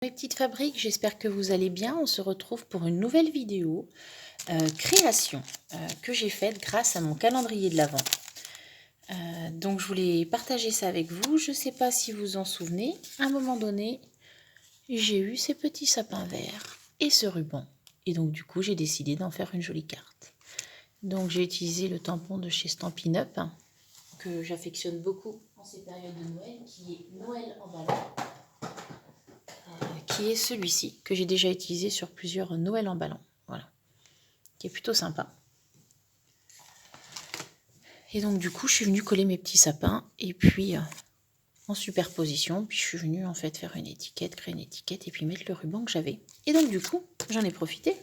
Mes petites fabriques, j'espère que vous allez bien. On se retrouve pour une nouvelle vidéo création que j'ai faite grâce à mon calendrier de l'Avent. Donc je voulais partager ça avec vous. Je ne sais pas si vous vous en souvenez, à un moment donné, j'ai eu ces petits sapins verts et ce ruban. Et donc du coup, j'ai décidé d'en faire une jolie carte. Donc j'ai utilisé le tampon de chez Stampin' Up, que j'affectionne beaucoup en ces périodes de Noël, qui est Noël en ballon. Qui est celui-ci, que j'ai déjà utilisé sur plusieurs Noël en ballon. Voilà. Qui est plutôt sympa. Et donc du coup, je suis venue coller mes petits sapins, et puis en superposition, puis je suis venue en fait faire une étiquette, créer une étiquette, et puis mettre le ruban que j'avais. Et donc du coup, j'en ai profité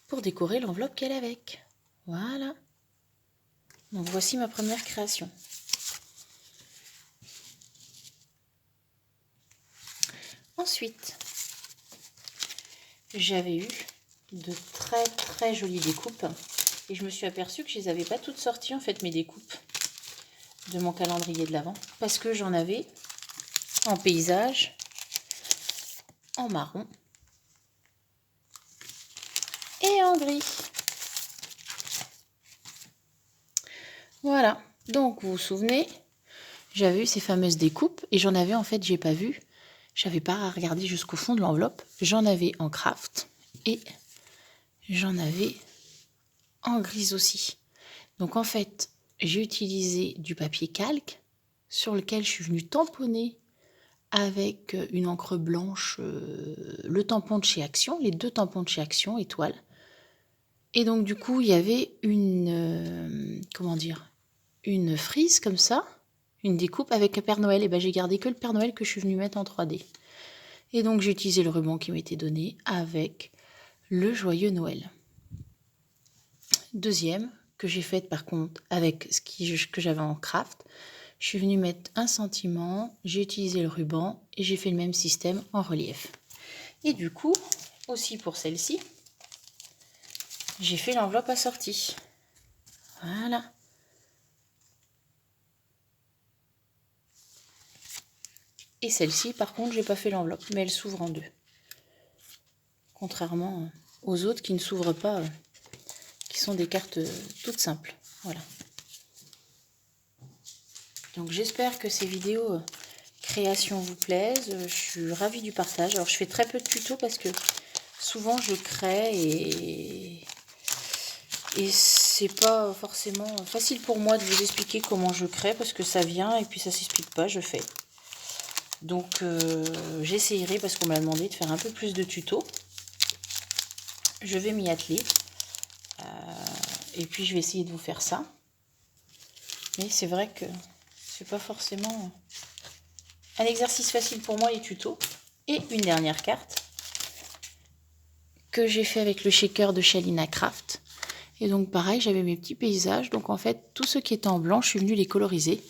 pour décorer l'enveloppe qu'elle est avec. Voilà. Donc voici ma première création. Ensuite, j'avais eu de très jolies découpes. Et je me suis aperçue que je ne les avais pas toutes sorties, en fait, mes découpes de mon calendrier de l'Avent. Parce que j'en avais en paysage, en marron et en gris. Voilà. Donc, vous vous souvenez, j'avais eu ces fameuses découpes. Et j'en avais, en fait, j'ai pas vu. J'avais pas à regarder jusqu'au fond de l'enveloppe. J'en avais en craft. Et j'en avais en gris aussi. Donc, en fait, j'ai utilisé du papier calque sur lequel je suis venue tamponner avec une encre blanche, le tampon de chez Action, les deux tampons de chez Action, étoile. Et donc du coup, il y avait une, une frise comme ça, une découpe avec le Père Noël. Et ben j'ai gardé que le Père Noël que je suis venue mettre en 3D. Et donc j'ai utilisé le ruban qui m'était donné avec le joyeux Noël. Deuxième, que j'ai faite par contre avec ce que j'avais en craft. Je suis venue mettre un sentiment, j'ai utilisé le ruban et j'ai fait le même système en relief. Et du coup, aussi pour celle-ci, j'ai fait l'enveloppe assortie. Voilà. Et celle-ci, par contre, j'ai pas fait l'enveloppe, mais elle s'ouvre en deux. Contrairement aux autres qui ne s'ouvrent pas, qui sont des cartes toutes simples. Voilà. Donc j'espère que ces vidéos création vous plaisent. Je suis ravie du partage. Alors je fais très peu de tutos parce que souvent je crée et c'est pas forcément facile pour moi de vous expliquer comment je crée parce que ça vient et puis ça s'explique pas, je fais. Donc j'essayerai parce qu'on m'a demandé de faire un peu plus de tutos. Je vais m'y atteler. Et puis je vais essayer de vous faire ça. Mais c'est vrai que c'est pas forcément un exercice facile pour moi les tutos. Et une dernière carte que j'ai fait avec le shaker de Shalina Craft. Et donc pareil, j'avais mes petits paysages. Donc en fait, tout ce qui était en blanc, je suis venue les coloriser.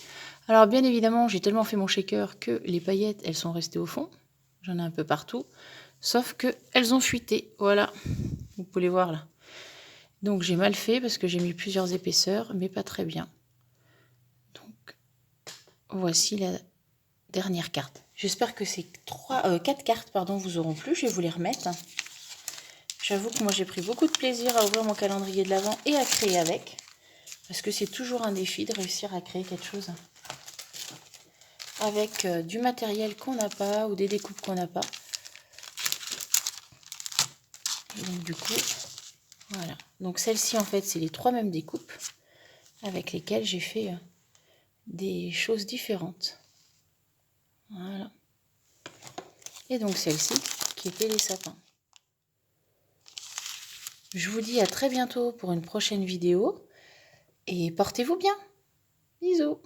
Alors bien évidemment, j'ai tellement fait mon shaker que les paillettes, elles sont restées au fond. J'en ai un peu partout. Sauf qu'elles ont fuité. Voilà. Vous pouvez les voir là. Donc j'ai mal fait parce que j'ai mis plusieurs épaisseurs, mais pas très bien. Donc voici la dernière carte. J'espère que ces 4 cartes vous auront plu. Je vais vous les remettre. J'avoue que moi j'ai pris beaucoup de plaisir à ouvrir mon calendrier de l'Avent et à créer avec. Parce que c'est toujours un défi de réussir à créer quelque chose avec du matériel qu'on n'a pas ou des découpes qu'on n'a pas. Et donc du coup, voilà. Donc celle-ci en fait c'est les 3 mêmes découpes avec lesquelles j'ai fait des choses différentes. Voilà. Et donc celle-ci qui était les sapins. Je vous dis à très bientôt pour une prochaine vidéo et portez-vous bien. Bisous.